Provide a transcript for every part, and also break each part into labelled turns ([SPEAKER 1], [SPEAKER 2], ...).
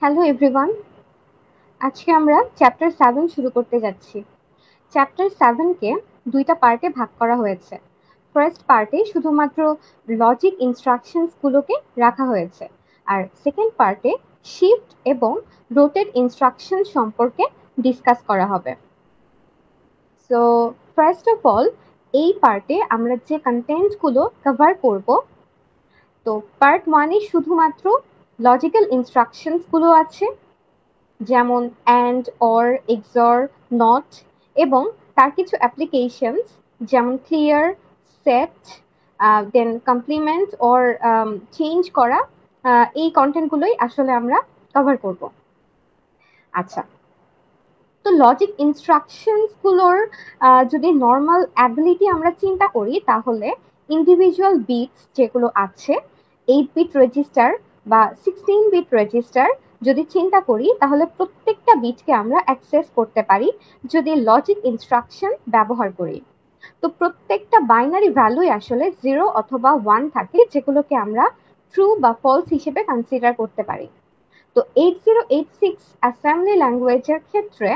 [SPEAKER 1] Hello everyone, আজকে আমরা chapter 7 শুরু করতে যাচ্ছি। চ্যাপ্টার 7কে দুইটা পার্টে ভাগ করা হয়েছে। ফার্স্ট পার্টে শুধুমাত্র লজিক ইনস্ট্রাকশনস গুলোকে রাখা হয়েছে, আর সেকেন্ড পার্টে শিফট এবং রোটেট ইনস্ট্রাকশন সম্পর্কে ডিসকাস করা হবে। সো ফার্স্ট অফ অল, এই পার্টে আমরা যে কন্টেন্টগুলো কভার করব, তো পার্ট 1-এ শুধুমাত্র লজিক্যাল ইনস্ট্রাকশনস গুলো আছে, যেমন অ্যান্ড, অর, এক্সর, নট এবং তার কিছু অ্যাপ্লিকেশনস যেমন clear, set, then complement or change করা। এই কন্টেন্টগুলোই আসলে আমরা কভার করব। আচ্ছা, তো লজিক ইনস্ট্রাকশনস গুলোর যদি নর্মাল অ্যাবিলিটি আমরা চিন্তা করি, তাহলে ইন্ডিভিজুয়াল বিটস যেগুলো আছে, 8 বিট রেজিস্টার বা 16 বিট রেজিস্টার যদি চিন্তা করি, তাহলে প্রত্যেকটা বিটকে আমরা অ্যাক্সেস করতে পারি যদি লজিক ইনস্ট্রাকশন ব্যবহার করি। তো প্রত্যেকটা বাইনারি ভ্যালুই আসলে 0 অথবা 1 থাকে, যেগুলোকে আমরা ট্রু বা ফলস হিসেবে কনসিডার করতে পারি। তো 8086 অ্যাসেম্বলি ল্যাঙ্গুয়েজের ক্ষেত্রে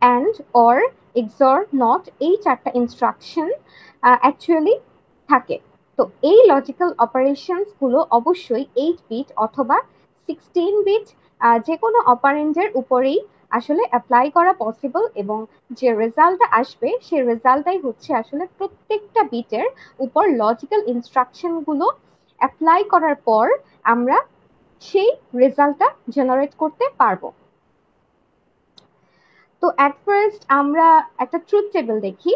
[SPEAKER 1] অ্যান্ড, অর, এক্সর, নট এই চারটা ইনস্ট্রাকশন অ্যাকচুয়ালি থাকে। তো এই লজিক্যাল অপারেশনস গুলো অবশ্যই 8 বিট অথবা 16 বিট যে কোনো অপারেন্ডের উপরেই আসলে অ্যাপ্লাই করা পসিবল, এবং যে রেজাল্টটা আসবে সেই রেজাল্টটাই হচ্ছে আসলে প্রত্যেকটা বিটের উপর লজিক্যাল ইনস্ট্রাকশন গুলো অ্যাপ্লাই করার পর আমরা সেই রেজাল্টটা জেনারেট করতে পারবো। তো অ্যাট ফার্স্ট আমরা একটা ট্রুথ টেবিল দেখি।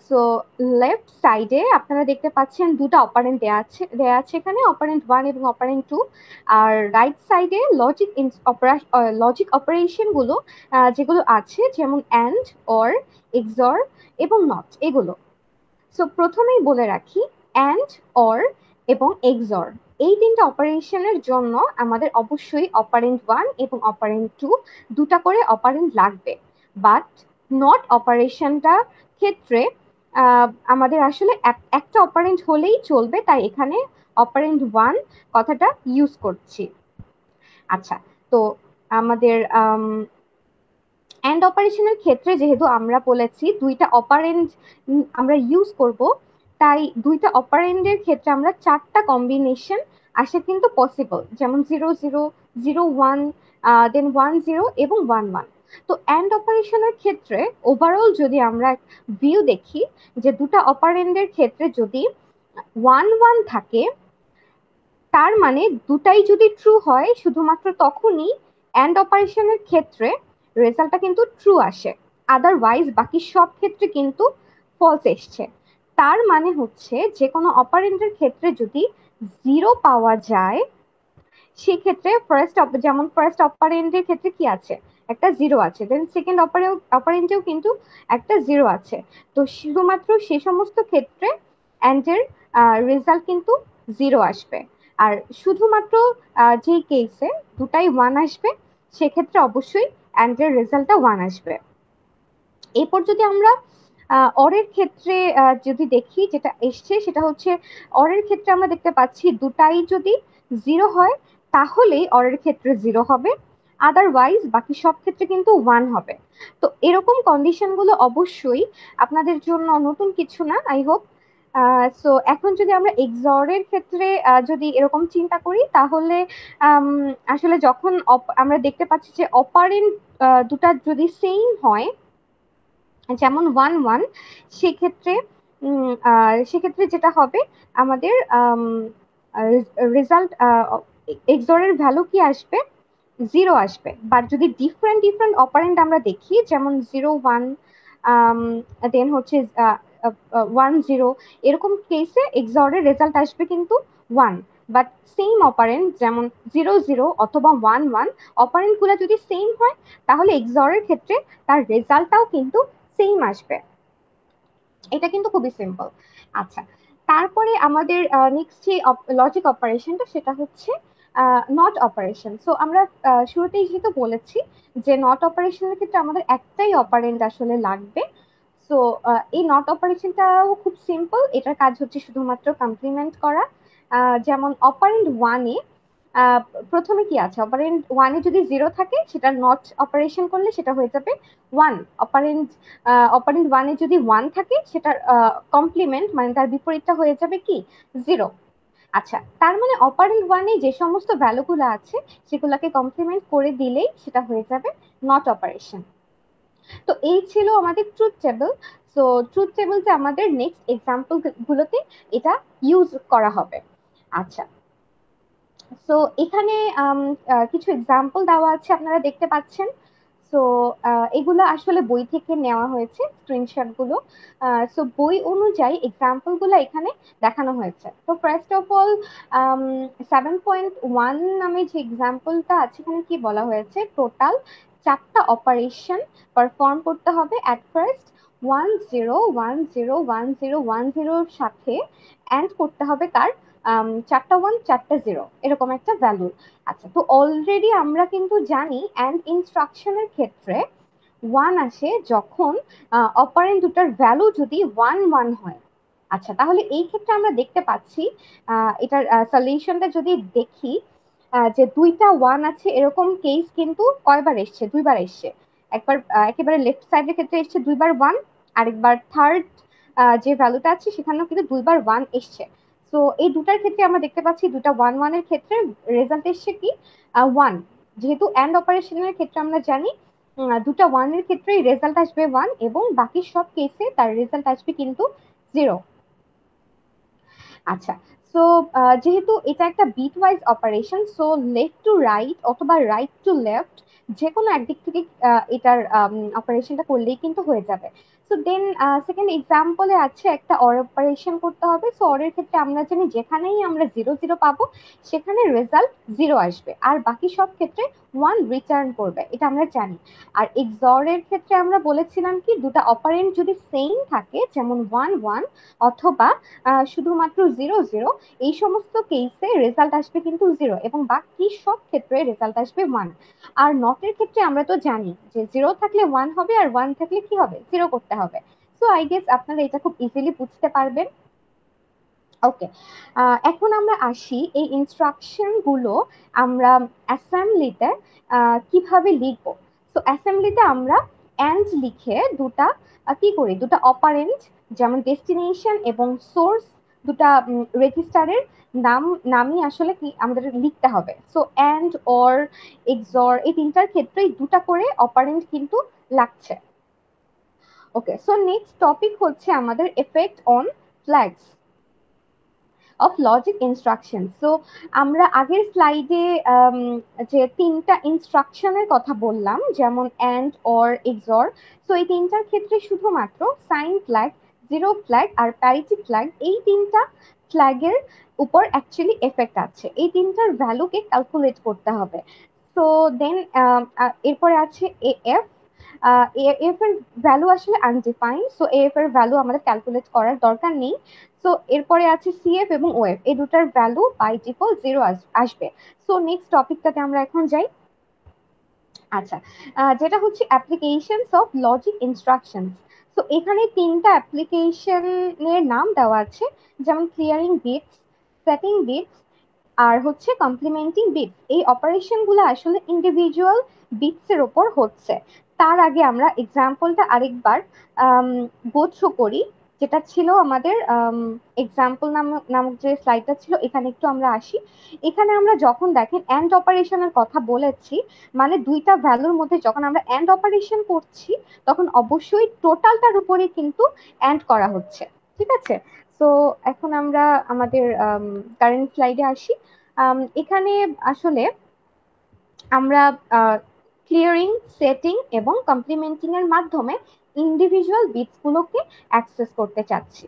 [SPEAKER 1] সো লেফট সাইডে আপনারা দেখতে পাচ্ছেন দুটো অপারেন্ট দেয়া আছে এখানে, অপারেন্ট 1 এবং অপারেন্ট 2। আর রাইট সাইডে লজিক অপারেশন গুলো যেগুলো আছে, যেমন অ্যান্ড, অর, এক্সর এবং নট এগুলো। সো প্রথমেই বলে রাখি, অ্যান্ড, অর এবং এক্সর এই তিনটা অপারেশনের জন্য আমাদের অবশ্যই অপারেন্ট 1 এবং অপারেন্ট 2 দুটা করে অপারেন্ট লাগবে। বাট নট অপারেশনটা ক্ষেত্রে আমাদের আসলে একটা অপারেন্ট হলেই চলবে, তাই এখানে অপারেন্ট 1 কথাটা ইউজ করছি। আচ্ছা, তো আমাদের অ্যান্ড অপারেশনের ক্ষেত্রে যেহেতু আমরা বলেছি দুইটা অপারেন্ড আমরা ইউজ করব, তাই দুইটা অপারেন্ডের ক্ষেত্রে আমরা চারটা কম্বিনেশন আসা কিন্তু পসিবল, যেমন 0 0, 0 1, দেন 1 0 এবং 1 1। তো অ্যান্ড অপারেশনের ক্ষেত্রে ওভারঅল যদি আমরা ভিউ দেখি, যে দুটা অপারেন্ডের ক্ষেত্রে যদি 1 1 থাকে, তার মানে দুটাই যদি ট্রু হয় শুধুমাত্র তখনই অ্যান্ড অপারেশনের ক্ষেত্রে রেজাল্টটা কিন্তু ট্রু আসে, আদারওয়াইজ বাকি সব ক্ষেত্রে কিন্তু ফলস এসছে। তার মানে হচ্ছে যে কোনো অপারেন্ডের ক্ষেত্রে যদি 0 পাওয়া যায়, সেক্ষেত্রে যেমন ফার্স্ট অপারেন্ডের ক্ষেত্রে কি আছে, একটা 0 আছে, দেন সেকেন্ড অপারেন্ডেও কিন্তু একটা 0 আছে। তো শুধুমাত্র সে সমস্ত ক্ষেত্রে অ্যান্ডের রেজাল্ট কিন্তু 0 আসবে। আর শুধুমাত্র যে কেসে দুটাই 1 আসবে, সেক্ষেত্রে অবশ্যই অ্যান্ডের রেজাল্টটা 1 আসবে। এরপর যদি আমরা অরের ক্ষেত্রে যদি দেখি, যেটা এসছে সেটা হচ্ছে, অরের ক্ষেত্রে আমরা দেখতে পাচ্ছি দুটাই যদি 0 হয়, তাহলেই অরের ক্ষেত্রে 0 হবে, আদারওয়াইজ বাকি সব ক্ষেত্রে কিন্তু 1 হবে। তো এরকম কন্ডিশন গুলো অবশ্যই আপনাদের জন্য নতুন কিছু না, আই হোপ। সো এখন যদি আমরা এক্সরের ক্ষেত্রে যদি এরকম চিন্তা করি, তাহলে আসলে যখন আমরা দেখতে পাচ্ছি যে অপারেন্ট দুটা যদি সেম হয়, যেমন 1 1, সেক্ষেত্রে সেক্ষেত্রে যেটা হবে, আমাদের রেজাল্ট এক্সরের ভ্যালু কি আসবে, 0 আসবে। বাট যদি ডিফারেন্ট ডিফারেন্ট অপারেন্ট আমরা দেখি, যেমন 0 1, দেন হচ্ছে 1 0, এরকম কেসে এক্সরের রেজাল্ট আসবে কিন্তু 1। বাট সেম অপারেন্ট যেমন 0 0 অথবা 1 1, অপারেন্ট গুলো যদি সেম হয়, তাহলে এক্সরের ক্ষেত্রে তার রেজাল্টটাও কিন্তু সেম আসবে। এটা কিন্তু খুবই সিম্পল। আচ্ছা, তারপরে আমাদের নেক্সট যে লজিক অপারেশনটা, সেটা হচ্ছে নট অপারেশন। সো আমরা শুরুতেই যেহেতু বলেছি যে নট অপারেশনের ক্ষেত্রে আমাদের একটাই অপারেন্ড আসলে লাগবে। সো এই নট অপারেশনটাও খুব সিম্পল, এটার কাজ হচ্ছে শুধুমাত্র কমপ্লিমেন্ট করা। যেমন অপারেন্ড 1-এ প্রথমে কি আছে, অপারেন্ড ওয়ানে যদি 0 থাকে সেটা নট অপারেশন করলে সেটা হয়ে যাবে 1। অপারেন্ড ওয়ানে যদি 1 থাকে সেটার কমপ্লিমেন্ট মানে তার বিপরীতটা হয়ে যাবে কি 0। আচ্ছা, তার মানে অপারেন্ড ওয়ানে যে সমস্ত ভ্যালুগুলো আছে সেগুলোকে কমপ্লিমেন্ট করে দিলেই সেটা হয়ে যাবে নট অপারেশন। তো এই ছিল আমাদের ট্রুথ টেবল। সো ট্রুথ টেবলতে আমাদের নেক্সট এক্সাম্পল গুলোতে এটা ইউজ করা হবে। আচ্ছা, সো এখানে কিছু এক্সাম্পল দেওয়া আছে, আপনারা দেখতে পাচ্ছেন। সো এগুলো আসলে বই থেকে নেওয়া হয়েছে স্ক্রিনশট গুলো। সো বই অনুযায়ী এক্সাম্পল গুলো এখানে দেখানো হয়েছে। তো ফার্স্ট অফ অল 7.1 নামে যে এক্সাম্পলটা আছে এখানে কি বলা হয়েছে, টোটাল 4টা অপারেশন পারফর্ম করতে হবে। অ্যাট ফার্স্ট 10101010 সাথে অ্যান্ড করতে হবে কার, 4টা 1 4টা 0 এরকম একটা ভ্যালু। আচ্ছা, তো অলরেডি আমরা কিন্তু জানি অ্যান্ড ইনস্ট্রাকশনের ক্ষেত্রে 1 আসে যখন অপারেন্ড দুটার ভ্যালু যদি 1 1 হয়। আচ্ছা, তাহলে এই ক্ষেত্রে আমরা দেখতে পাচ্ছি এটার সলিউশনটা যদি দেখি, যে দুইটা 1 আছে এরকম কেস কিন্তু কয়বার এসছে, দুইবার এসছে। একবার একেবারে লেফট সাইডের ক্ষেত্রে এসছে দুইবার 1, আরেকবার থার্ড যে ভ্যালুটা আছে সেখানেও কিন্তু দুইবার 1 এসছে। তো এই দুটার ক্ষেত্রে আমরা দেখতে পাচ্ছি দুটা 1 1 এর ক্ষেত্রে রেজাল্ট এসছে কি 1। যেহেতু অ্যান্ড অপারেশনের ক্ষেত্রে আমরা জানি দুটা 1 এর ক্ষেত্রেই রেজাল্ট আসবে 1 এবং বাকি সব কেসে তার রেজাল্ট আসবে কিন্তু 0। আচ্ছা, সো যেহেতু এটা একটা bitwise operation, so left to right অথবা রাইট টু লেফট যে কোনো একদিক থেকে এটার অপারেশনটা করলেই কিন্তু হয়ে যাবে। সো দেন সেকেন্ড এক্সাম্পলে আছে একটা অর অপারেশন করতে হবে। সো অরের ক্ষেত্রে আমরা জানি যেখানেই আমরা 0 0 পাবো সেখানে রেজাল্ট 0 আসবে, আর বাকি সব ক্ষেত্রে 1 রিটার্ন করবে, এটা আমরা জানি। আর এক্সঅর এর ক্ষেত্রে আমরা বলেছিলাম কি দুটা অপারেন্ড যদি সেম থাকে, যেমন 1 1 অথবা শুধুমাত্র 0 0, এই সমস্ত কেসে রেজাল্ট আসবে কিন্তু 0 এবং বাকি সব ক্ষেত্রে রেজাল্ট আসবে 1। আর নটের ক্ষেত্রে আমরা তো জানি যে 0 থাকলে 1 হবে আর 1 থাকলে কি হবে 0 করতে হবে। সো আই গেস আপনারা এটা খুব ইজিলি বুঝতে পারবেন। ওকে, এখন আমরা আসি এই ইনস্ট্রাকশন গুলো আমরা অ্যাসেম্বলিতে কিভাবে লিখবো। তো অ্যাসেম্বলিতে আমরা অ্যান্ড লিখে দুটা কি করি, দুটা অপারেন্ট যেমন ডেস্টিনেশন এবং সোর্স, দুটা রেজিস্টারের নামই আসলে কি আমাদের লিখতে হবে। সো অ্যান্ড অর এক্সর এই তিনটার ক্ষেত্রেই দুটা করে অপারেন্ট কিন্তু লাগছে। ওকে, সো নেক্সট টপিক হচ্ছে আমাদের effect on flags of logic instruction. So আমরা আগের স্লাইডে যে তিনটা ইনস্ট্রাকশনের কথা বললাম যেমন অ্যান্ড অর এক্সর, সো এই তিনটার ক্ষেত্রে শুধুমাত্র সাইন ফ্ল্যাগ, জিরো ফ্ল্যাগ আর প্যারিটি ফ্ল্যাগ, এই তিনটা ফ্ল্যাগের উপর অ্যাকচুয়ালি এফেক্ট আছে। এই তিনটার ভ্যালুকে ক্যালকুলেট করতে হবে। সো দেন এরপরে আছে এএফ। এএফ এর ভ্যালু আসলে আনডিফাইন্ড, সো এএফ এর ভ্যালু আমাদের ক্যালকুলেট করার দরকার নেই। সো এরপরে আছে সিএফ এবং ওএফ, এই দুটার ভ্যালু বাই ডিফল্ট 0 আসবে। সো নেক্সট টপিকটাতে আমরা এখন যাই। আচ্ছা, যেটা হচ্ছে অ্যাপ্লিকেশনস অফ লজিক ইনস্ট্রাকশনস। তো এখানে তিনটা অ্যাপ্লিকেশনের নাম দেওয়া আছে, যেমন ক্লিয়ারিং বিটস, সেটিং বিটস আর হচ্ছে কমপ্লিমেন্টিং বিটস। এই অপারেশন গুলো আসলে ইন্ডিভিজুয়াল বিটস এর উপর হচ্ছে। তার আগে আমরা এক্সাম্পলটা আরেকবার গো থ্রু করি, যেটা ছিল আমাদের এক্সাম্পল নামক যে স্লাইডটা ছিল, এখানে একটু আমরা আসি। এখানে আমরা যখন দেখেন অ্যান্ড অপারেশনের কথা বলেছি, মানে দুইটা ভ্যালুর মধ্যে যখন আমরা অ্যান্ড অপারেশন করছি তখন অবশ্যই টোটালটার উপরে কিন্তু অ্যান্ড করা হচ্ছে। ঠিক আছে, তো এখন আমরা আমাদের কারেন্ট স্লাইডে আসি। এখানে আসলে আমরা ক্লিয়ারিং, সেটিং এবং কমপ্লিমেন্টিং এর মাধ্যমে ইন্ডিভিজুয়াল বিটস গুলোকে অ্যাক্সেস করতে চাচ্ছি।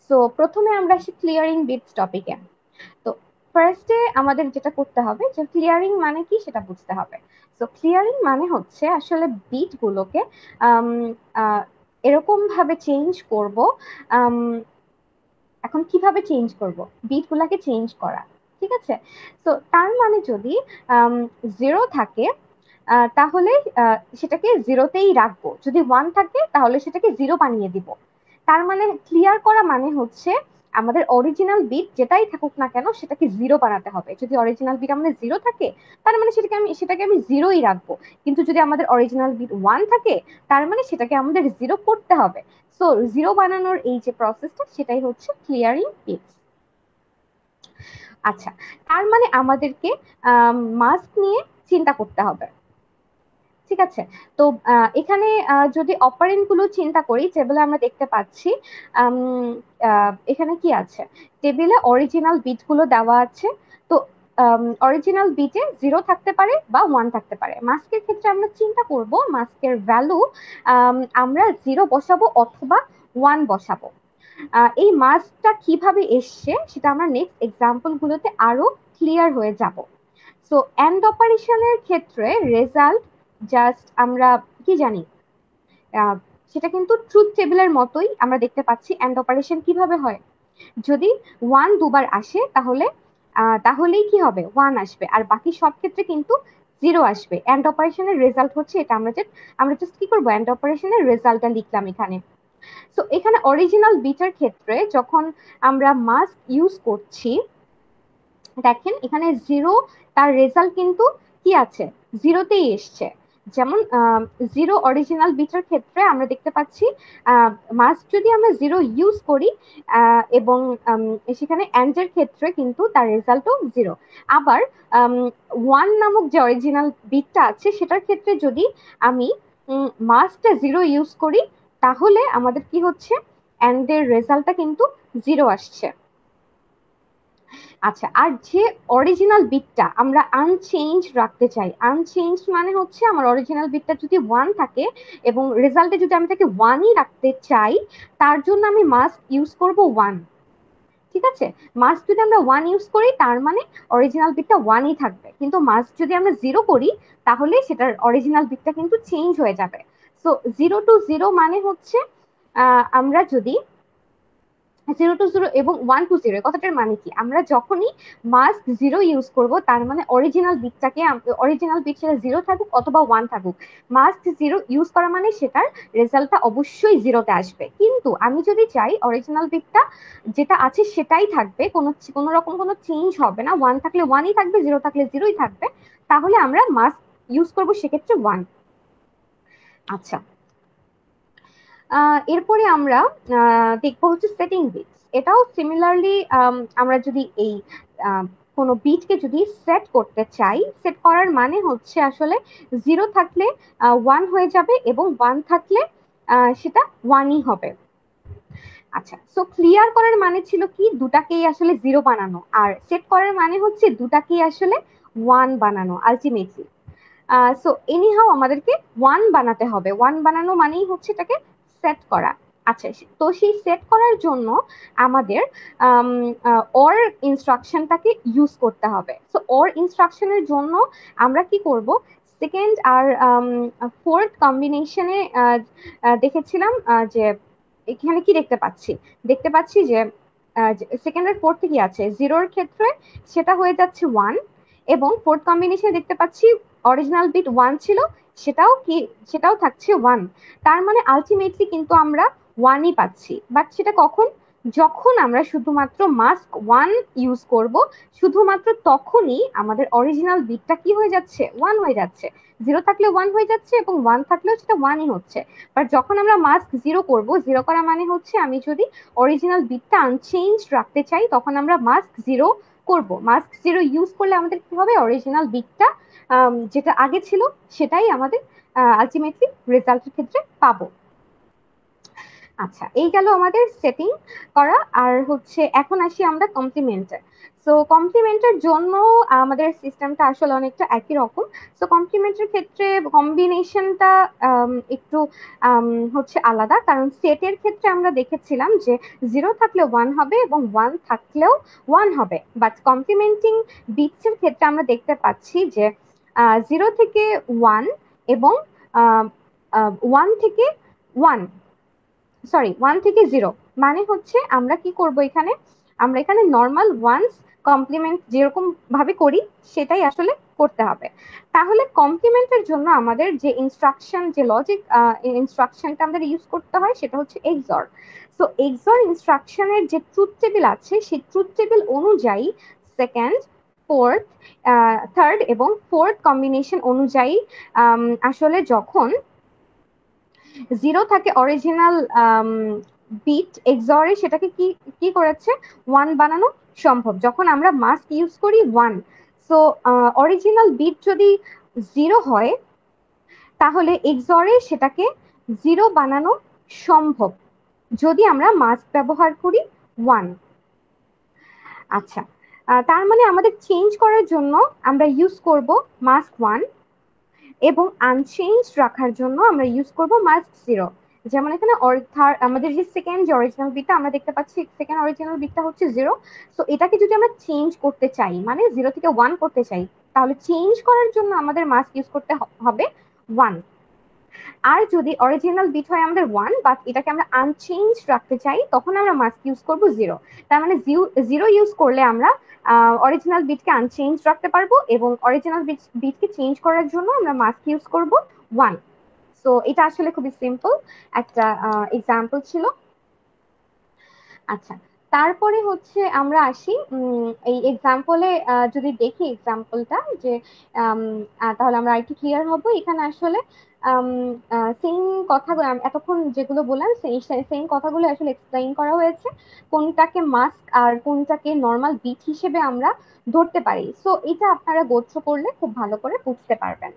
[SPEAKER 1] সো প্রথমে আমরা আসি ক্লিয়ারিং বিটস টপিকে। তো ফার্স্টে আমাদের যেটা করতে হবে যে ক্লিয়ারিং মানে কি সেটা বুঝতে হবে। সো ক্লিয়ারিং মানে হচ্ছে আসলে বিট গুলোকে এরকম ভাবে চেঞ্জ করব। এখন কিভাবে চেঞ্জ করব, বিট গুলাকে চেঞ্জ করা। ঠিক আছে, তো তার মানে যদি 0 থাকে তাহলে সেটাকে 0তেই রাখবো, যদি 1 থাকে তাহলে সেটাকে 0 বানিয়ে দিব। তার মানে ক্লিয়ার করা মানে হচ্ছে আমাদের অরিজিনাল বিট যেটাই থাকুক না কেন সেটাকে জিরো বানাতে হবে। যদি অরিজিনাল বিট আমাদের জিরো থাকে তার মানে সেটাকে আমি জিরোই রাখবো, কিন্তু যদি আমাদের অরিজিনাল বিট ওয়ান থাকে তার মানে সেটাকে আমাদের জিরো করতে হবে। সো জিরো বানানোর এই যে প্রসেসটা সেটাই হচ্ছে ক্লিয়ারিং বিটস। আচ্ছা, তার মানে আমাদেরকে মাস্ক নিয়ে চিন্তা করতে হবে। ঠিক আছে, তো এখানে যদি অপারেন্ড গুলো চিন্তা করি, যেগুলো আমরা দেখতে পাচ্ছি এখানে কি আছে, টেবিলে অরিজিনাল বিট গুলো দেওয়া আছে। তো অরিজিনাল বিটে জিরো থাকতে পারে বা ওয়ান থাকতে পারে। মাস্কের ক্ষেত্রে আমরা চিন্তা করব মাস্কের ভ্যালু আমরা জিরো বসাবো অথবা ওয়ান বসাবো। এই মাস্কটা কিভাবে এসছে সেটা আমরা নেক্সট এক্সাম্পল গুলোতে আরো ক্লিয়ার হয়ে যাব। সো এন্ড অপারেশনের ক্ষেত্রে রেজাল্ট জাস্ট আমরা কি জানি, আহ, সেটা কিন্তু ট্রুথ টেবিলের মতোই আমরা দেখতে পাচ্ছি এন্ড অপারেশন কিভাবে হয়। যদি ওয়ান দুবার আসে তাহলেই কি হবে, ওয়ান আসবে, আর বাকি সব ক্ষেত্রে কিন্তু জিরো আসবে। এন্ড অপারেশনের রেজাল্ট হচ্ছে এটা। আমরা জাস্ট কি করবো, এন্ড অপারেশনের রেজাল্টটা লিখলাম এখানে। তো এখানে অরিজিনাল বিটের ক্ষেত্রে যখন আমরা মাস্ক ইউজ করছি, দেখেন এখানে জিরো, তার রেজাল্ট কিন্তু কি আছে, জিরোতেই এসছে। যেমন জিরো অরিজিনাল বিটের ক্ষেত্রে আমরা দেখতে পাচ্ছি মাস্ক যদি আমরা জিরো ইউজ করি এবং সেখানে এন্ড এর ক্ষেত্রে কিন্তু তার রেজাল্টও জিরো। আবার ওয়ান নামক যে অরিজিনাল বিটটা আছে সেটার ক্ষেত্রে যদি আমি মাস্কটা জিরো ইউজ করি তাহলে আমাদের কি হচ্ছে, এন্ড এর রেজাল্টটা কিন্তু জিরো আসছে। আচ্ছা, আর যে অরিজিনাল বিটটা আমরা আনচেঞ্জ রাখতে চাই, আনচেঞ্জ মানে হচ্ছে আমার অরিজিনাল বিটটা যদি ওয়ান থাকে এবং রেজাল্টে যদি আমি তাকে ওয়ানই রাখতে চাই, তার জন্য আমি মাস্ক ইউজ করব ওয়ান। ঠিক আছে, মাস্ক যদি আমরা ওয়ান ইউজ করি তার মানে অরিজিনাল বিটটা ওয়ানই থাকবে, কিন্তু মাস্ক যদি আমরা জিরো করি তাহলে সেটার অরিজিনাল বিটটা কিন্তু চেঞ্জ হয়ে যাবে। সো জিরো টু জিরো মানে হচ্ছে আমরা যদি জিরো টু জিরো এবং ওয়ান টু জিরো, কথাটার মানে কি, আমরা যখনই মাস্ক জিরো ইউজ করব তার মানে অরিজিনাল বিট সেটা জিরো থাকুক অথবা ওয়ান থাকুক, মাস্ক জিরো ইউজ করা মানে সেটার রেজাল্টটা অবশ্যই জিরোতে আসবে। কিন্তু আমি যদি চাই অরিজিনাল বিটটা যেটা আছে সেটাই থাকবে, কোনো রকম কোনো চেঞ্জ হবে না, ওয়ান থাকলে ওয়ানই থাকবে, জিরো থাকলে জিরোই থাকবে, তাহলে আমরা মাস্ক ইউজ করবো সেক্ষেত্রে ওয়ান। আচ্ছা, এরপরে আমরা দেখবো হচ্ছে সেটিং বিটস। এটাও সিমিলারলি আমরা যদি এই কোনো বিটকে যদি সেট করতে চাই, সেট করার মানে হচ্ছে আসলে জিরো থাকলে ওয়ান হয়ে যাবে এবং ওয়ান থাকলে সেটা ওয়ানই হবে। আচ্ছা, সো ক্লিয়ার করার মানে ছিল কি, দুটাকেই আসলে জিরো বানানো, আর সেট করার মানে হচ্ছে দুটাকেই আসলে ওয়ান বানানো আলটিমেটলি। সো এনিহাও আমাদেরকে ওয়ান বানাতে হবে, ওয়ান বানানো মানেই হচ্ছে এটাকে সেট করা। আচ্ছা, তো সেই সেট করার জন্য আমাদের অর ইনস্ট্রাকশনটাকে ইউজ করতে হবে। সো অর ইনস্ট্রাকশনের জন্য আমরা কি করব, সেকেন্ড আর ফোর্থ কম্বিনেশনে দেখেছিলাম যে এখানে কি দেখতে পাচ্ছি যে সেকেন্ড আর ফোর্থে কি আছে, জিরোর ক্ষেত্রে সেটা হয়ে যাচ্ছে ওয়ান, এবং ফোর্থ কম্বিনেশনে দেখতে পাচ্ছি অরিজিনাল বিট ওয়ান ছিল, সেটাও থাকছে ওয়ান। তার মানে আলটিমেটলি কিন্তু আমরা ওয়ানই পাচ্ছি, বাট সেটা কখন, যখন আমরা শুধুমাত্র মাস্ক ওয়ান ইউজ করব, শুধুমাত্র তখনই আমাদের অরিজিনাল বিটটা কি হয়ে যাচ্ছে, ওয়ান হয়ে যাচ্ছে। জিরো থাকলে ওয়ান হয়ে যাচ্ছে এবং ওয়ান থাকলেও সেটা ওয়ানই হচ্ছে। বাট যখন আমরা মাস্ক জিরো করব, জিরো করা মানে হচ্ছে আমি যদি অরিজিনাল বিটটা আনচেঞ্জ রাখতে চাই তখন আমরা মাস্ক জিরো করব। মাস্ক জিরো ইউজ করলে আমাদের কি হবে, অরিজিনাল বিটটা যেটা আগে ছিল সেটাই আমাদের আলটিমেটলি রেজাল্টের ক্ষেত্রে পাবো। আচ্ছা, এই গেল আমাদের সেটিং করা। আর হচ্ছে এখন আসি আমরা কমপ্লিমেন্টে। সো কমপ্লিমেন্টের জন্য আমাদের সিস্টেমটা আসলে অনেকটা একই রকম। সো কমপ্লিমেন্টের ক্ষেত্রে কম্বিনেশনটা একটু হচ্ছে আলাদা, কারণ সেটের ক্ষেত্রে আমরা দেখেছিলাম যে জিরো থাকলে ওয়ান হবে এবং ওয়ান থাকলেও ওয়ান হবে, বাট কমপ্লিমেন্টিং বিটসের ক্ষেত্রে আমরা দেখতে পাচ্ছি যে জিরো থেকে ওয়ান এবং ওয়ান থেকে ওয়ান, সরি ওয়ান থেকে জিরো, মানে হচ্ছে আমরা কি করব এখানে, আমরা এখানে নর্মাল ওয়ান্স কমপ্লিমেন্ট যেরকম ভাবে করি সেটাই আসলে করতে হবে। তাহলে কমপ্লিমেন্টের জন্য আমাদের যে লজিক ইনস্ট্রাকশনটা আমাদের ইউজ করতে হয় সেটা হচ্ছে এক্সঅর। সো সো এক্সর ইনস্ট্রাকশনের যে ট্রুথ টেবিল আছে সেই ট্রুথ টেবিল অনুযায়ী সেকেন্ড, ফোর্থ, থার্ড এবং ফোর্থ কম্বিনেশন অনুযায়ী আসলে যখন 0 থাকে অরিজিনাল বিট এক্সরে সেটাকে কি কি করেছে 1 বানানো সম্ভব যখন আমরা মাস্ক ইউজ করি 1। সো অরিজিনাল বিট যদি 0 হয় তাহলে এক্সরে সেটাকে 0 বানানো সম্ভব যদি আমরা মাস্ক ব্যবহার করি 1। আচ্ছা, তার মানে আমাদের চেঞ্জ করার জন্য আমরা ইউজ করব মাস্ক 1 এবং আনচেঞ্জ রাখার জন্য আমরা ইউজ করব মাস্ক 0। যেমন এখানে আমাদের যে সেকেন্ড যে অরিজিনাল বিটটা আমরা দেখতে পাচ্ছি সেকেন্ড অরিজিনাল বিটটা হচ্ছে 0। সো এটাকে যদি আমরা চেঞ্জ করতে চাই মানে 0 থেকে 1 করতে চাই তাহলে চেঞ্জ করার জন্য আমাদের মাস্ক ইউজ করতে হবে 1। আর যদি অরিজিনাল বিট হয় আমাদের 1 বাট এটাকে আমরা আনচেঞ্জ রাখতে চাই তখন আমরা মাস্ক ইউজ করব 0। তার মানে 0 ইউজ করলে আমরা অরিজিনাল বিটকে আনচেঞ্জ রাখতে পারবো এবং অরিজিনাল বিটকে চেঞ্জ করার জন্য আমরা মাস্ক ইউজ করব 1। সো এটা আসলে খুবই সিম্পল একটা এক্সাম্পল ছিল। আচ্ছা, তারপরে হচ্ছে আমরা আসি এই এক্সাম্পলে যদি দেখি এক্সাম্পলটা যে তাহলে আমরা আরেকটু ক্লিয়ার হব। এখানে আসলে সেম কথাগুলো এতক্ষণ যেগুলো বললাম সেম কথাগুলো আসলে এক্সপ্লেইন করা হয়েছে কোনটাকে মাস্ক আর কোনটাকে নর্মাল বিট হিসেবে আমরা ধরতে পারি। সো এটা আপনারা গোত্র করলে খুব ভালো করে বুঝতে পারবেন।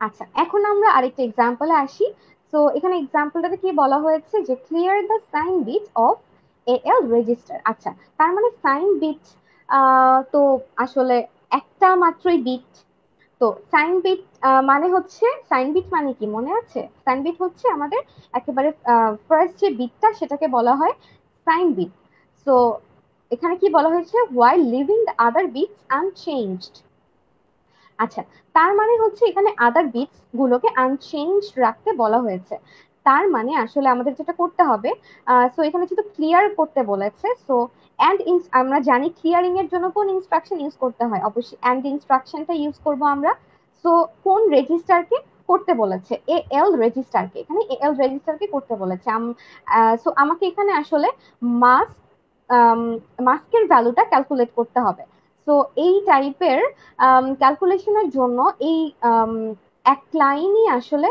[SPEAKER 1] আচ্ছা, এখন আমরা আরেকটা এক্সাম্পলে আসি। তো এখানে এক্সাম্পলটাতে কি বলা হয়েছে যে clear the sign bit of AL register. আচ্ছা, তার মানে সাইন বিট তো আসলে একটা মাত্রই বিট। তো সাইন বিট মানে হচ্ছে সাইন বিট মানে কি মনে আছে? সাইন বিট হচ্ছে আমাদের একেবারে ফার্স্ট যে বিটটা সেটাকে বলা হয় সাইন বিট। সো এখানে কি বলা হয়েছে while leaving the other bits unchanged। আচ্ছা, তার মানে হচ্ছে এখানে আদার বিটস গুলোকে আনচেঞ্জ রাখতে বলা হয়েছে। তার মানে আসলে আমাদের যেটা করতে হবে সো এখানে যেহেতু ক্লিয়ার করতে বলেছে সো আমরা জানি ক্লিয়ারিং এর জন্য কোন ইনস্ট্রাকশন ইউজ করতে হয়, অবশ্যই এন্ড ইনস্ট্রাকশনটা ইউজ করব আমরা। সো কোন রেজিস্টারকে করতে বলেছে এএল রেজিস্টারকে, এখানে এএল রেজিস্টারকে করতে বলেছে। সো আমাকে এখানে আসলে মাস্ক মাস্কের ভ্যালুটা ক্যালকুলেট করতে হবে। সো এই টাইপের ক্যালকুলেশনের জন্য এই এক লাইনই আসলে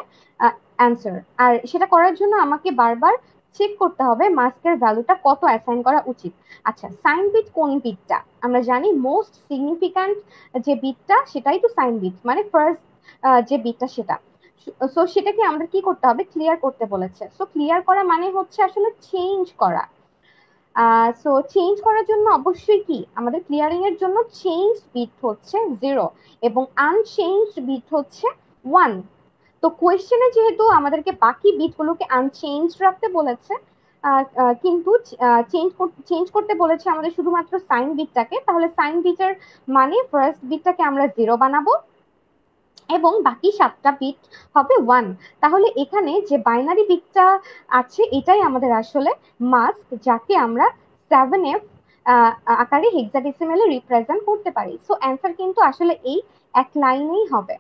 [SPEAKER 1] অ্যান্সার। আর সেটা করার জন্য আমাকে বারবার চেক করতে হবে মাস্কের ভ্যালুটা কত অ্যাসাইন করা উচিত। আচ্ছা, সাইন বিট কোন বিটটা? আমরা জানি মোস্ট সিগনিফিক্যান্ট যে বিটটা সেটাই তো সাইন বিট, মানে ফার্স্ট যে বিটটা সেটা। সো সেটাকে আমরা কি করতে হবে ক্লিয়ার করতে বলেছে। সো ক্লিয়ার করা মানে হচ্ছে আসলে চেঞ্জ করা। সো চেঞ্জ করার জন্য অবশ্যই কি আমাদের ক্লিয়ারিং এর জন্য চেঞ্জ বিট হচ্ছে 0 এবং আনচেঞ্জ বিট হচ্ছে 1। তো কোয়েশ্চেনে যেহেতু আমাদেরকে বাকি বিটগুলোকে আনচেঞ্জ রাখতে বলেছে কিন্তু চেঞ্জ করতে বলেছে আমাদের শুধুমাত্র সাইন বিটটাকে, তাহলে সাইন বিটের মানে ফার্স্ট বিটটাকে আমরা 0 বানাবো এবং বাকি 7টা বিট হবে 1। তাহলে এখানে যে বাইনারি বিটটা আছে এটাই আমাদের আসলে মাস্ক, যাকে আমরা 7f আকারে হেক্সাডেসিমেলে রিপ্রেজেন্ট করতে পারি। সো অ্যান্সার কিন্তু আসলে এই এক লাইনেই হবে।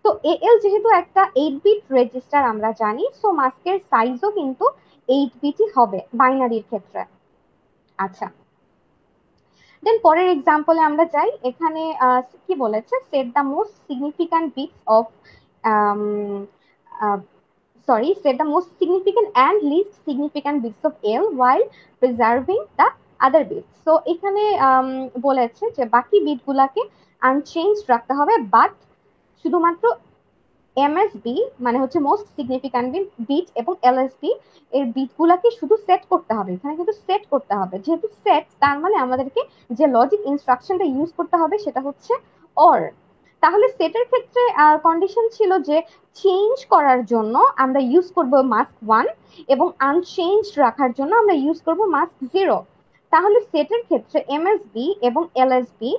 [SPEAKER 1] তো এএল যেহেতু একটা 8 বিট রেজিস্টার আমরা জানি, সো মাস্কের সাইজও কিন্তু 8 বিটই হবে বাইনারির ক্ষেত্রে। আচ্ছা, দেন পরের এক্সাম্পলে আমরা যাই। এখানে কি বলেছে set the most significant bits of set the most significant and least significant bits of L while preserving the other bits। So এখানে বলেছে যে বাকি বিটগুলাকে আনচেঞ্জ রাখতে হবে বাট শুধুমাত্র এমএসবি মানে হচ্ছে মোস্ট সিগনিফিক্যান্ট বিট এবং এলএসবি এর বিটগুলাকে শুধু সেট করতে হবে। এখানে কিন্তু সেট করতে হবে, যেহেতু সেট তার মানে আমাদেরকে যে লজিক ইনস্ট্রাকশনটা ইউজ করতে হবে সেটা হচ্ছে অর। তাহলে সেটের ক্ষেত্রে কন্ডিশন ছিল যে চেঞ্জ করার জন্য আমরা ইউজ করব মাস্ক 1 এবং আনচেঞ্জ রাখার জন্য আমরা ইউজ করব মাস্ক 0। তাহলে সেটের ক্ষেত্রে এমএসবি এবং এলএসবি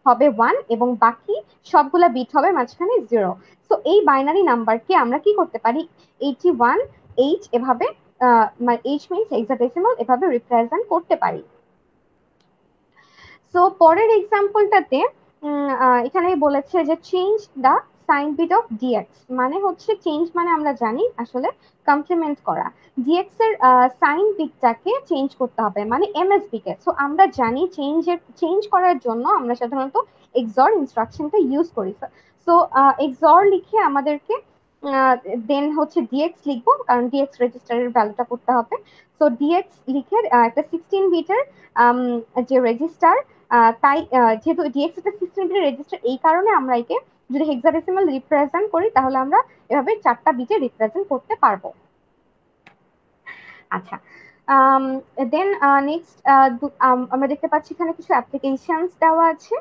[SPEAKER 1] হবে 1 এবং বাকি সবগুলা বিট হবে মাঝখানে 0। তো এই বাইনারি নাম্বারকে আমরা কি করতে পারি 81 এইচ এভাবে মানে এইচ মিনস হেক্সাডেসিমাল এভাবে রিপ্রেজেন্ট করতে পারি। সো পরের এক্সাম্পলটাতে এখানে বলেছে যে change the sign bit of DX, মানে হচ্ছে চেঞ্জ মানে আমরা জানি আসলে কমপ্লিমেন্ট করা। ডিএক্স এর সাইন বিটটাকে চেঞ্জ করতে হবে মানে এমএসবি কে। সো আমরা জানি চেঞ্জ করার জন্য আমরা সাধারণত এক্সঅর ইনস্ট্রাকশনটা ইউজ করি। সো এক্সঅর লিখে আমাদেরকে দেন হচ্ছে ডিএক্স লিখবো, কারণ ডিএক্স রেজিস্টারের ভ্যালুটা করতে হবে। সো ডিএক্স লিখে একটা 16 বিটের যে রেজিস্টার, তাই যেহেতু ডিএক্স একটা 16 বিটের রেজিস্টার, এই কারণে আমরা একে যদি হেক্সাডেসিমাল রিপ্রেজেন্ট করি তাহলে আমরা এভাবে 4টা বিটে রিপ্রেজেন্ট করতে পারবো। আচ্ছা, দেন নেক্সট আমরা দেখতে পাচ্ছি এখানে কিছু অ্যাপ্লিকেশনস দেওয়া আছে।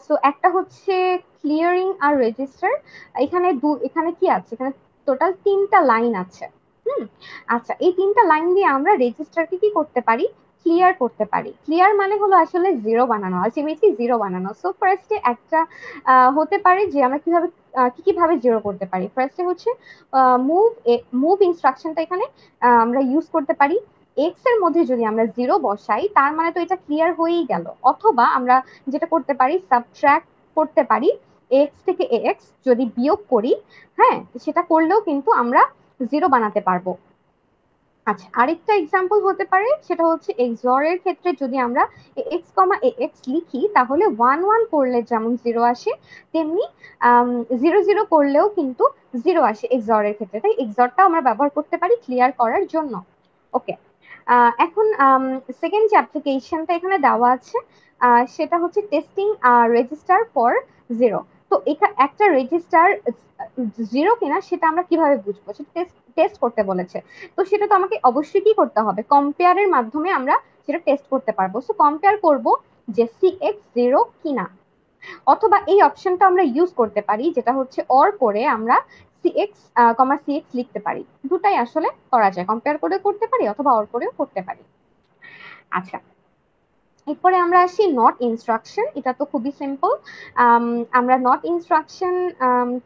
[SPEAKER 1] সো একটা হচ্ছে ক্লিয়ারিং আর রেজিস্টার। এখানে কি আছে, এখানে টোটাল 3টা লাইন আছে। হুম, আচ্ছা, এই 3টা লাইন দিয়ে আমরা রেজিস্টারকে কি করতে পারি, ক্লিয়ার করতে পারি। ক্লিয়ার মানে হলো আসলে জিরো বানানো, আলটিমেটলি জিরো বানানো। সো ফার্স্টে একটা হতে পারে যে আমরা কিভাবে কি কিভাবে জিরো করতে পারি। ফার্স্টে হচ্ছে মুভ মুভ ইনস্ট্রাকশনটা এখানে আমরা ইউজ করতে পারি। এক্স এর মধ্যে যদি আমরা জিরো বসাই তার মানে তো এটা ক্লিয়ার হয়েই গেল। অথবা আমরা যেটা করতে পারি, সাবট্রাক্ট করতে পারি, এক্স থেকে এক্স যদি বিয়োগ করি, হ্যাঁ, সেটা করলেও কিন্তু আমরা জিরো বানাতে পারবো। আচ্ছা, আরেকটা এক্সাম্পল হতে পারে, সেটা হচ্ছে এক্সঅর এর ক্ষেত্রে যদি আমরা এক্স কমা এক্স লিখি তাহলে 1 1 করলে যেমন জিরো আসে, তেমনি 0 0 করলেও কিন্তু জিরো আসে এক্সঅর এর ক্ষেত্রে। তাই এক্সঅরটা আমরা ব্যবহার করতে পারি ক্লিয়ার করার জন্য। ওকে, এখন সেকেন্ড যে অ্যাপ্লিকেশনটা এখানে দেওয়া আছে সেটা হচ্ছে টেস্টিং রেজিস্টার ফর জিরো। তো এখানে একটা রেজিস্টার জিরো কিনা সেটা আমরা কিভাবে বুঝবো, সেটা টেস্ট করতে বলেছে। তো সেটা তো আমাকে অবশ্যই কি করতে হবে, কম্পেয়ারের মাধ্যমে আমরা সেটা টেস্ট করতে পারবো। সো কম্পেয়ার করব যে সিএক্স জিরো কিনা, অথবা এই অপশনটা আমরা ইউজ করতে পারি যেটা হচ্ছে অর করে আমরা সিএক্স সিএক্স লিখতে পারি। দুটাই আসলে করা যায়, কম্পেয়ার করে করতে পারি অথবা অর করেও করতে পারি। আচ্ছা, এরপরে আমরা আসি নট ইনস্ট্রাকশন। এটা তো খুবই সিম্পল। আমরা নট ইনস্ট্রাকশন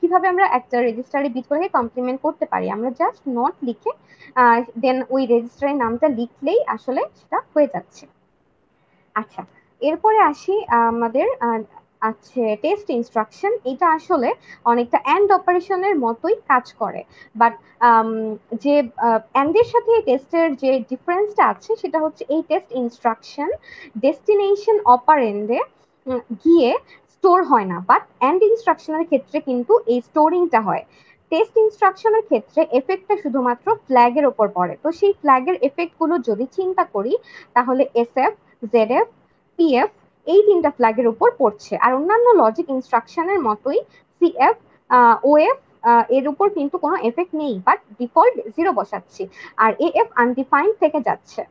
[SPEAKER 1] কিভাবে আমরা একটা রেজিস্টারে বিট করে কমপ্লিমেন্ট করতে পারি, আমরা জাস্ট নট লিখে দেন ওই রেজিস্টারের নামটা লিখলেই আসলে সেটা হয়ে যাচ্ছে। আচ্ছা, এরপরে আসি আমাদের আছে টেস্ট ইনস্ট্রাকশন। এটা আসলে অনেকটা এন্ড অপারেশনের মতোই কাজ করে, বাট যে এন্ড এর সাথে টেস্টের যে ডিফারেন্সটা আছে সেটা হচ্ছে এই টেস্ট ইনস্ট্রাকশন ডেস্টিনেশন অপারেন্ডে গিয়ে স্টোর হয় না, বাট এন্ড ইনস্ট্রাকশনের ক্ষেত্রে কিন্তু এই স্টোরিংটা হয়। টেস্ট ইনস্ট্রাকশনের ক্ষেত্রে এফেক্টটা শুধুমাত্র ফ্ল্যাগের ওপর পড়ে। তো সেই ফ্ল্যাগের এফেক্ট গুলো যদি চিন্তা করি তাহলে এসএফ, জেডএফ, পিএফ এই 3টা ফ্ল্যাগের উপর পড়ছে। আর অন্যান্য লজিক ইনস্ট্রাকশনের মতোই সিএফ, ওএফ এর উপর কিন্তু কোনো এফেক্ট নেই, বাট ডিফল্ট জিরো বসাচ্ছি। আর এএফ আনডিফাইন্ড থেকে যাচ্ছে।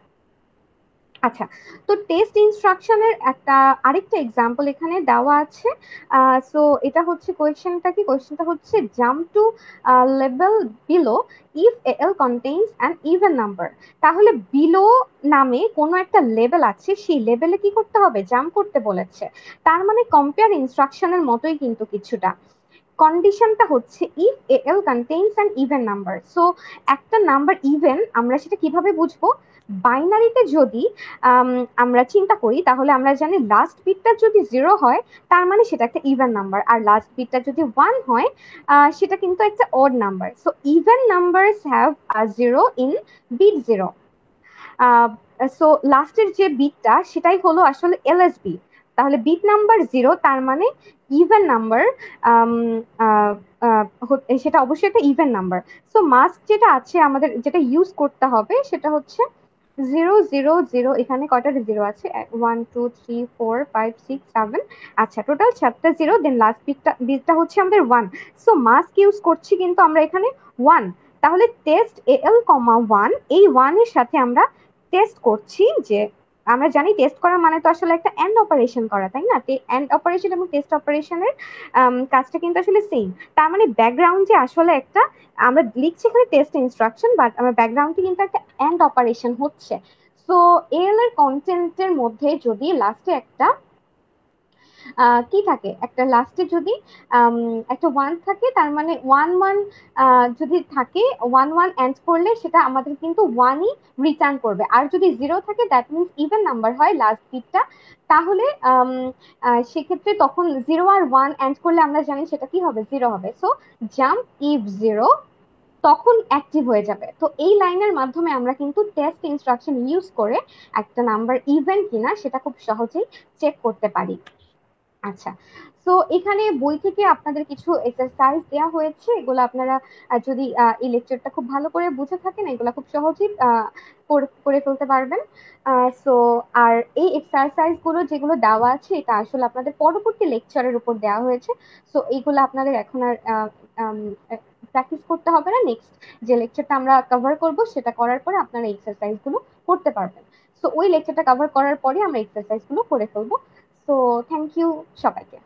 [SPEAKER 1] আচ্ছা, তো টেস্ট ইনস্ট্রাকশনের একটা আরেকটা এক্সাম্পল এখানে দেওয়া আছে। সো এটা হচ্ছে কোয়েশ্চেনটা হচ্ছে jump to level below if L contains an even number. তাহলে বিলো নামে কোনো একটা লেভেল আছে, সেই লেভেলে কি করতে হবে, জাম্প করতে বলেছে। তার মানে কম্পেয়ার ইনস্ট্রাকশনের মতোই কিন্তু কিছুটা। কন্ডিশনটা হচ্ছে if L contains an even number. So একটা নাম্বার ইভেন আমরা সেটা কিভাবে বুঝবো, বাইনারিতে যদি আমরা চিন্তা করি তাহলে আমরা জানি লাস্ট বিটটা যদি জিরো হয় তার মানে সেটা একটা ইভেন নাম্বার, আর লাস্ট বিটটা যদি ওয়ান হয় সেটা কিন্তু একটা odd number. So even numbers have zero in bit zero. So লাস্টের যে বিটটা সেটাই হলো আসলে এলএসবি। তাহলে বিট নাম্বার জিরো তার মানে ইভেন নাম্বার, সেটা অবশ্যই একটা ইভেন নাম্বার। সো মাস্ক যেটা আছে আমাদের যেটা ইউজ করতে হবে সেটা হচ্ছে 0 0 0। এখানে কয়টা জিরো আছে, 1 2 3 4 5 6 7। আচ্ছা, টোটাল 7টা জিরো, দেন লাস্ট বিটটা হচ্ছে আমাদের 1। সো মাস্ক ইউজ করছি কিন্তু আমরা এখানে 1। তাহলে টেস্ট এল কমা 1, এই 1 এর সাথে আমরা টেস্ট করছি যে আমরা জানি টেস্ট করা মানে তো আসলে একটা এন্ড অপারেশন করা, তাই না? এন্ড অপারেশন এবং টেস্ট অপারেশনের কাজটা কিন্তু আসলে সেম। তার মানে ব্যাকগ্রাউন্ডে আসলে একটা আমরা লিখছি এখানে টেস্ট ইনস্ট্রাকশন, বাট আমার ব্যাকগ্রাউন্ডে কিন্তু একটা এন্ড অপারেশন হচ্ছে। সো এল এর কন্টেন্টের মধ্যে যদি লাস্টে একটা কি থাকে, একটা লাস্টে যদি একটা ওয়ান থাকে, তার মানে ওয়ান ওয়ান যদি থাকে, ওয়ান ওয়ান এন্ড করলে সেটা আমাদের কিন্তু ওয়ানই রিটার্ন করবে। আর যদি জিরো থাকে দ্যাট মিনস ইভেন নাম্বার হয় লাস্ট বিটটা, তাহলে সেক্ষেত্রে তখন জিরো আর ওয়ান এন্ড করলে আমরা জানি সেটা কি হবে, জিরো হবে। সো জাম্প ইফ জিরো, তখন অ্যাক্টিভ হয়ে যাবে। তো এই লাইনের মাধ্যমে আমরা কিন্তু টেস্ট ইনস্ট্রাকশন ইউজ করে একটা নাম্বার ইভেন কিনা সেটা খুব সহজেই চেক করতে পারি। আচ্ছা, তো এখানে বই থেকে আপনাদের কিছু এক্সারসাইজ দেওয়া হয়েছে, এগুলো আপনারা যদি এই লেকচারটা খুব ভালো করে বুঝে থাকেন, এগুলো খুব সহজেই করে ফেলতে পারবেন। সো আর এই এক্সারসাইজ গুলো যেগুলো দেওয়া আছে, এটা আসলে আপনাদের পরবর্তী লেকচারের উপর দেওয়া হয়েছে। সো এইগুলো আপনাদের এখন আর প্র্যাকটিস করতে হবে না। নেক্সট যে লেকচারটা আমরা কভার করব সেটা করার পরে আপনারা এক্সারসাইজ গুলো করতে পারবেন। সো ওই লেকচারটা কভার করার পরে আমরা এক্সারসাইজ গুলো করে ফেলবো। সো থ্যাংক ইউ সবাইকে।